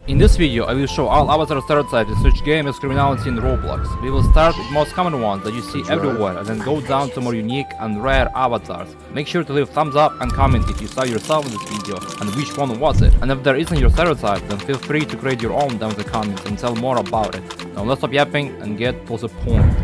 In this video, I will show all avatar stereotypes in such game as Criminality in Roblox. We will start with most common ones that you see everywhere and then go down to more unique and rare avatars. Make sure to leave thumbs up and comment if you saw yourself in this video and which one was it. And if there isn't your stereotype, then feel free to create your own down in the comments and tell more about it. Now let's stop yapping and get to the point.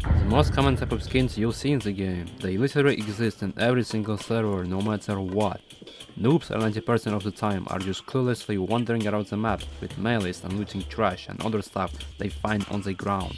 The most common type of skins you'll see in the game. They literally exist in every single server, no matter what. Noobs are 90% of the time are just cluelessly wandering around the map with melees and looting trash and other stuff they find on the ground.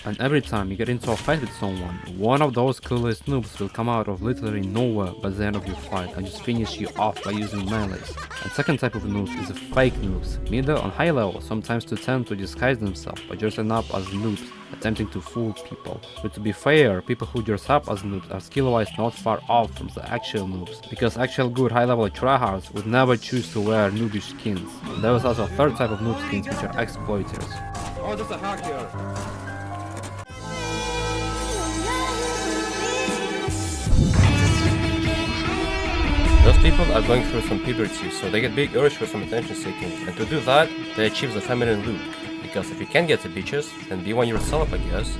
And every time you get into a fight with someone, one of those clueless noobs will come out of literally nowhere by the end of your fight and just finish you off by using melees. And second type of noobs is the fake noobs. Middle and high level sometimes attempt to disguise themselves by dressing up as noobs, attempting to fool people. But to be fair, people who dress up as noobs are skill-wise not far off from the actual noobs, because actual good high-level tryhards would never choose to wear noobish skins. And there is also a third type of noob skins, which are exploiters. Oh, there's a hack here! Those people are going through some puberty, so they get big urge for some attention seeking, and to do that, they achieve the feminine look. Because if you can't get the bitches, then be one yourself, I guess.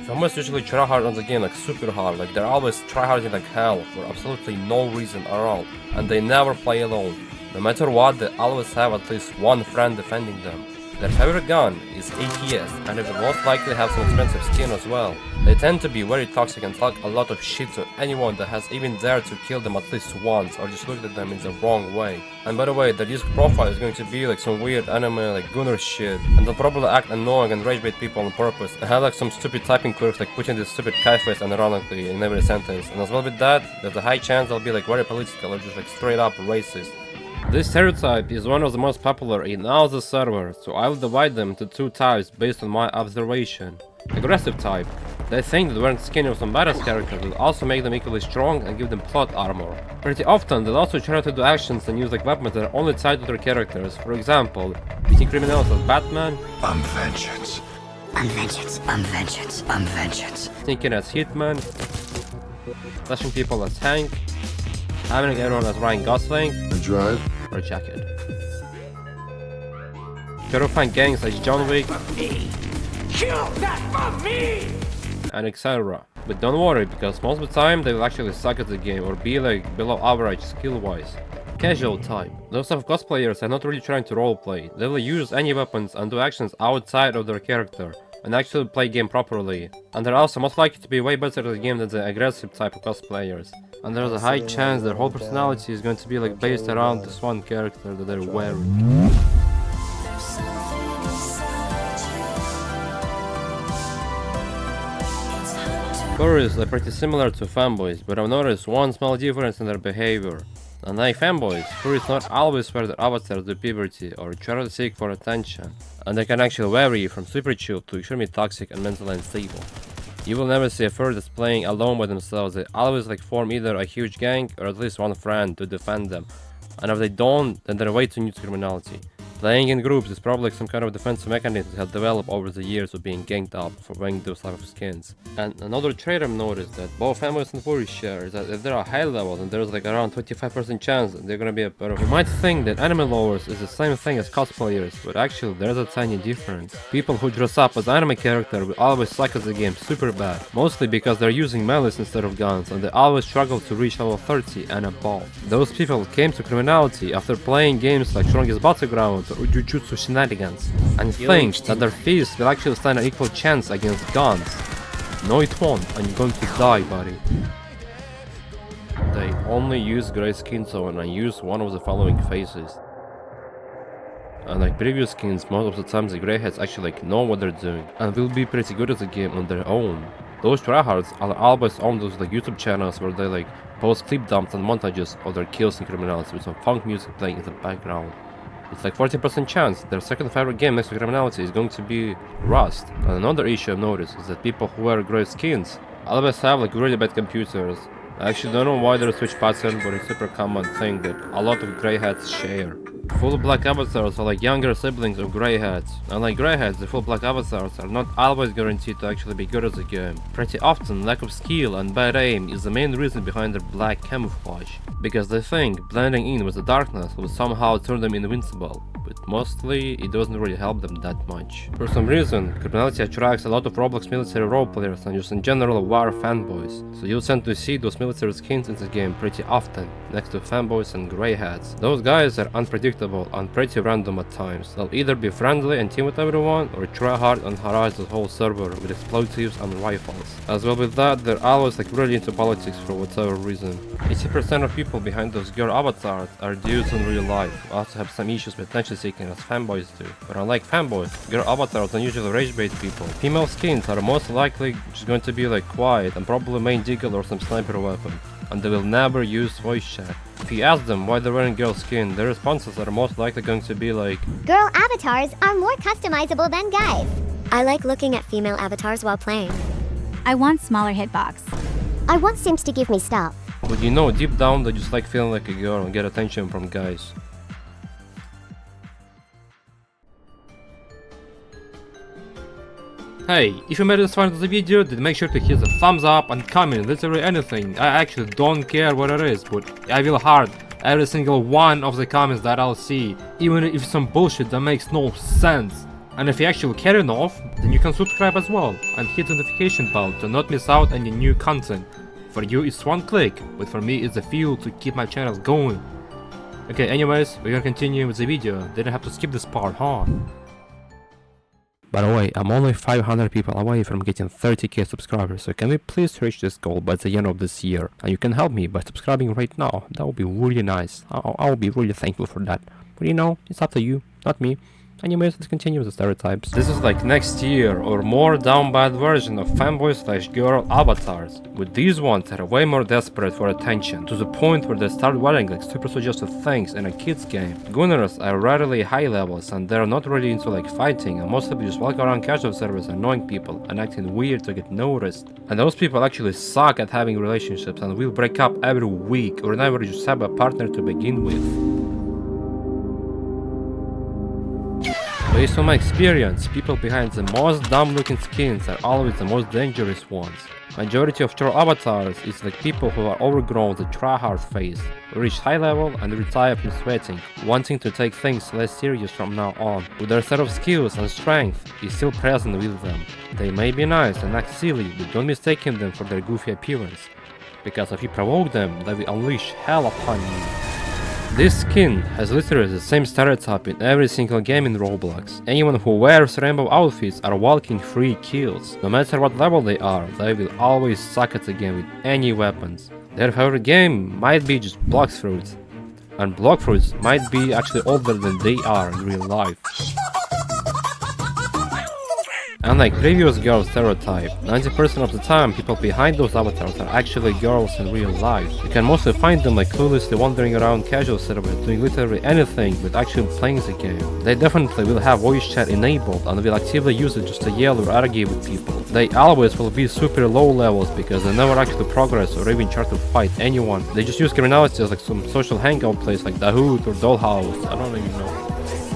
Femboys usually try hard on the game, like super hard, like they're always tryharding like hell for absolutely no reason at all, and they never play alone. No matter what, they always have at least one friend defending them. Their favorite gun is ATS, and they will most likely have some expensive skin as well. They tend to be very toxic and talk a lot of shit to anyone that has even dared to kill them at least once or just looked at them in the wrong way. And by the way, their disc profile is going to be like some weird anime like Gunner shit, and they'll probably act annoying and rage bait people on purpose and have like some stupid typing quirks like putting this stupid Kai face ironically in every sentence. And as well with that, there's a high chance they'll be like very political or just like straight up racist. This stereotype is one of the most popular in all the servers, so I will divide them into two types based on my observation. Aggressive type. They think that wearing skin of some badass character will also make them equally strong and give them plot armor. Pretty often they'll also try to do actions and use like weapons that are only tied to their characters. For example, beating criminals as Batman, I'm vengeance. I'm vengeance. I'm vengeance. I'm vengeance. sneaking as Hitman, slashing people as Hank, having everyone as Ryan Gosling, I drive. or Jacket. Terrifying gangs like John Wick, and etc. But don't worry, because most of the time they will actually suck at the game or be like below average skill wise. Casual type. Those of cosplayers are not really trying to roleplay. They will use any weapons and do actions outside of their character and actually play game properly. And they're also most likely to be way better at the game than the aggressive type of cosplayers. And there's a high chance their whole personality is going to be like based around this one character that they're wearing. Furries are pretty similar to femboys, but I've noticed one small difference in their behavior. Unlike femboys, furries not always wear their avatar to puberty or try to seek for attention, and they can actually vary from super chill to extremely toxic and mentally unstable. You will never see a furry that's playing alone by themselves. They always like form either a huge gang or at least one friend to defend them, and if they don't, then they're way too new to criminality. Playing in groups is probably like some kind of defensive mechanism that have developed over the years of being ganged up for wearing those type of skins. And another trait I've noticed that both femboys and furries share is that if they're a high level, then there's like around 25% chance that they're gonna be a better. You might think that anime lovers is the same thing as cosplayers, but actually there's a tiny difference. People who dress up as anime character will always suck at the game super bad, mostly because they're using melees instead of guns, and they always struggle to reach level 30 and above. Those people came to criminality after playing games like Strongest Battleground or Jujutsu Shenanigans, and think that their fists will actually stand an equal chance against guns. No, it won't, and you're going to die, buddy. They only use grey skin tone and use one of the following faces. And like previous skins, most of the time the greyheads actually like know what they're doing and will be pretty good at the game on their own. Those tryhards are always on those like YouTube channels where they like post clip dumps and montages of their kills in criminality with some funk music playing in the background. It's like 40% chance their second favorite game next to criminality is going to be Rust. And another issue I've noticed is that people who wear grey skins always have like really bad computers, I actually don't know why there's a switch pattern, but it's a super common thing that a lot of greyheads share. Full black avatars are like younger siblings of greyheads. Unlike greyheads, the full black avatars are not always guaranteed to actually be good at the game. Pretty often, lack of skill and bad aim is the main reason behind their black camouflage, because they think blending in with the darkness will somehow turn them invincible, but mostly it doesn't really help them that much. For some reason, Criminality attracts a lot of Roblox military roleplayers and just in general war fanboys, so you'll tend to see those military skins in the game pretty often, next to femboys and greyheads. Those guys are unpredictable and pretty random at times. They'll either be friendly and team with everyone, or try hard and harass the whole server with explosives and rifles. As well with that, they're always like really into politics for whatever reason. 80% of people behind those girl avatars are dudes in real life, who also have some issues with attention seeking as fanboys do. But unlike fanboys, girl avatars don't usually rage bait people. Female skins are most likely just going to be like quiet and probably main deagle or some sniper weapon, and they will never use voice chat. If you ask them why they're wearing girl skin, their responses are most likely going to be like, girl avatars are more customizable than guys. I like looking at female avatars while playing. I want smaller hitbox. I want Sims to give me stuff. but you know deep down they just like feeling like a girl and get attention from guys. Hey, if you made it this far into the video, then make sure to hit the thumbs up and comment literally anything. I actually don't care what it is, but I will heart every single one of the comments that I'll see, even if some bullshit that makes no sense. And if you actually care enough, then you can subscribe as well and hit the notification bell to not miss out any new content. For you it's one click, but for me it's a fuel to keep my channel going. Okay, anyways, we're gonna continue with the video. Didn't have to skip this part, huh? By the way, I'm only 500 people away from getting 30k subscribers, so can we please reach this goal by the end of this year? And you can help me by subscribing right now. That would be really nice. I'll be really thankful for that. But you know, it's up to you, not me. Anyways, let's continue with the stereotypes. This is like next year or more down bad version of fanboy/girl avatars. But these ones are way more desperate for attention, to the point where they start wearing like super suggestive things in a kid's game. Gunners are rarely high levels and they're not really into like fighting, and mostly just walk around casual servers annoying people and acting weird to get noticed. And those people actually suck at having relationships and will break up every week or never just have a partner to begin with. Based on my experience, people behind the most dumb looking skins are always the most dangerous ones. Majority of troll avatars is like people who are overgrown the tryhard phase, who reach high level and retire from sweating, wanting to take things less serious from now on. But their set of skills and strength is still present with them. They may be nice and act silly, but don't mistake them for their goofy appearance, because if you provoke them, they will unleash hell upon you. This skin has literally the same stereotype in every single game in Roblox. Anyone who wears rainbow outfits are walking free kills. No matter what level they are, they will always suck at the game with any weapons. Their favorite game might be just block fruits, and block fruits might be actually older than they are in real life. Unlike previous girl stereotype, 90% of the time people behind those avatars are actually girls in real life. You can mostly find them like cluelessly wandering around casual servers doing literally anything but actually playing the game. They definitely will have voice chat enabled and will actively use it just to yell or argue with people. They always will be super low levels because they never actually progress or even try to fight anyone. They just use criminality as like some social hangout place like the Hood or Dollhouse, I don't even know.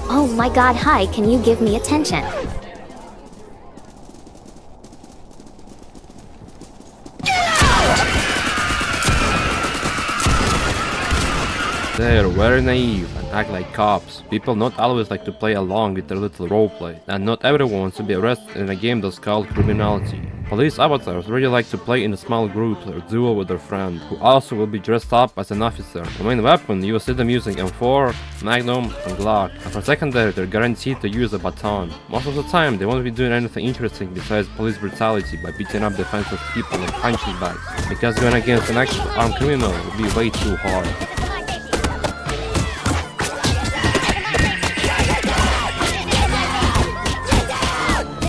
Oh my god, hi, can you give me attention? They are very naive and act like cops. People not always like to play along with their little roleplay, and not everyone wants to be arrested in a game that's called Criminality. Police avatars really like to play in small groups or duel with their friend, who also will be dressed up as an officer. The main weapon, you will see them using M4, Magnum, and Glock, and for secondary they're guaranteed to use a baton. Most of the time they won't be doing anything interesting besides police brutality by beating up defenseless people and punching bags, because going against an actual armed criminal would be way too hard.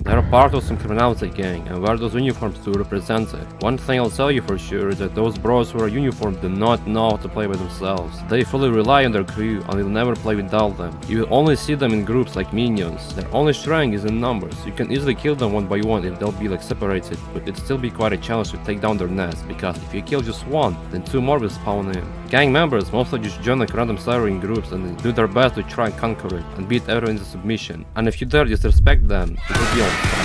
There are part of some criminality gang and wear those uniforms to represent it. One thing I'll tell you for sure is that those bros who are uniformed do not know how to play by themselves. They fully rely on their crew and will never play without them. You will only see them in groups like minions. Their only strength is in numbers. You can easily kill them one by one if they'll be like separated, but it'd still be quite a challenge to take down their nest, because if you kill just one, then two more will spawn in. Gang members mostly just join like random server in groups and do their best to try and conquer it and beat everyone into submission. And if you dare disrespect them, it will be on sight.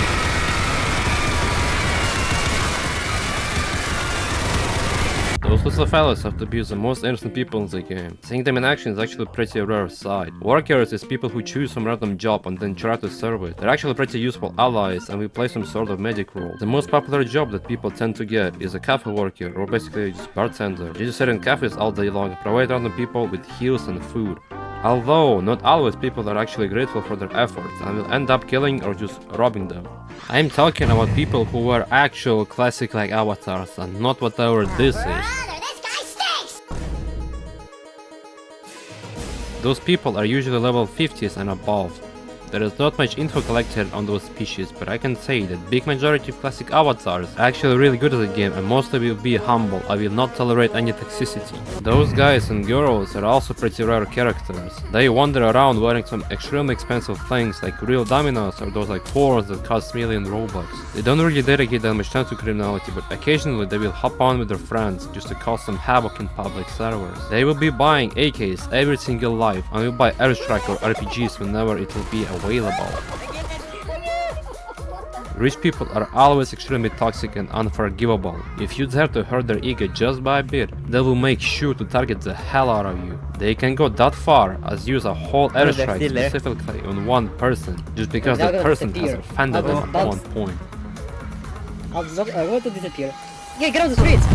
Those little fellas have to abuse the most innocent people in the game. Seeing them in action is actually a pretty rare sight. Workers is people who choose some random job and then try to serve it. They're actually pretty useful allies and we play some sort of medic role. The most popular job that people tend to get is a cafe worker, or basically just bartender. They just sit in cafes all day long and provide random people with heals and food. Although, not always people are actually grateful for their efforts and will end up killing or just robbing them. I am talking about people who wear actual classic like avatars and not whatever this is. This guy stinks! Those people are usually level 50s and above. There is not much info collected on those species, but I can say that big majority of classic avatars are actually really good at the game and mostly will be humble. I will not tolerate any toxicity. Those guys and girls are also pretty rare characters. They wander around wearing some extremely expensive things like real dominoes or those like fours that cost million Robux. They don't really dedicate that much time to criminality, but occasionally they will hop on with their friends just to cause some havoc in public servers. They will be buying AKs every single life and will buy airstrike or RPGs whenever it will be available. Rich people are always extremely toxic and unforgivable. If you dare to hurt their ego just by a bit, they will make sure to target the hell out of you. They can go that far as use a whole airstrike specifically on one person, just because that person has offended them at one point. I want to disappear. Yeah, get off the streets!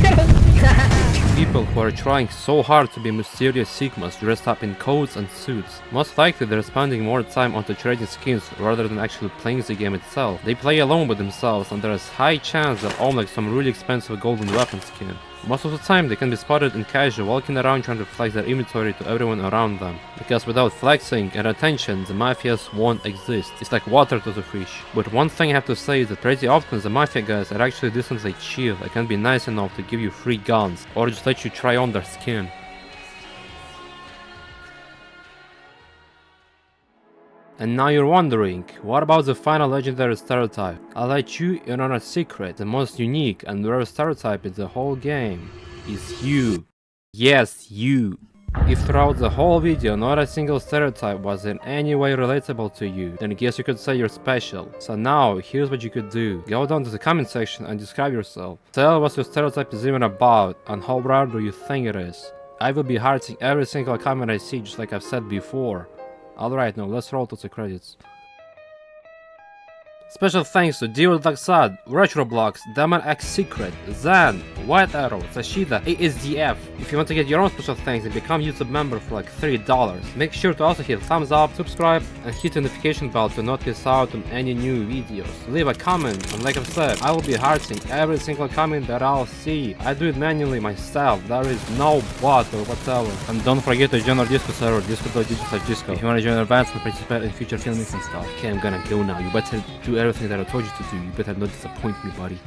Get off! People who are trying so hard to be mysterious Sigmas dressed up in coats and suits. Most likely they're spending more time onto trading skins rather than actually playing the game itself. They play alone with themselves and there is high chance they'll own like some really expensive golden weapon skin. Most of the time they can be spotted in casual walking around trying to flex their inventory to everyone around them. Because without flexing and attention, the mafias won't exist. It's like water to the fish. But one thing I have to say is that pretty often the mafia guys are actually decently chill and can be nice enough to give you free guns or just let you try on their skin. And now you're wondering, what about the final legendary stereotype? I'll let you in on a secret. The most unique and rare stereotype in the whole game is you. Yes, you. If throughout the whole video not a single stereotype was in any way relatable to you, then I guess you could say you're special. So now, here's what you could do. Go down to the comment section and describe yourself. Tell what your stereotype is even about and how rare do you think it is. I will be hearting every single comment I see, just like I've said before. Alright, now let's roll to the credits. Special thanks to Deodaxad, RetroBlocks, Demon X Secret, Zan, White Arrow, Sashida, ASDF. If you want to get your own special thanks and become YouTube member for like $3, make sure to also hit thumbs up, subscribe, and hit the notification bell to not miss out on any new videos. Leave a comment, and like I've said, I will be hearting every single comment that I'll see. I do it manually myself, there is no bot or whatever. And don't forget to join our Disco server, disco.tvdisko. If you want to join our events and participate in future filmings and stuff. Okay, I'm gonna go now. You better do everything that I told you to do. You better not disappoint me, buddy.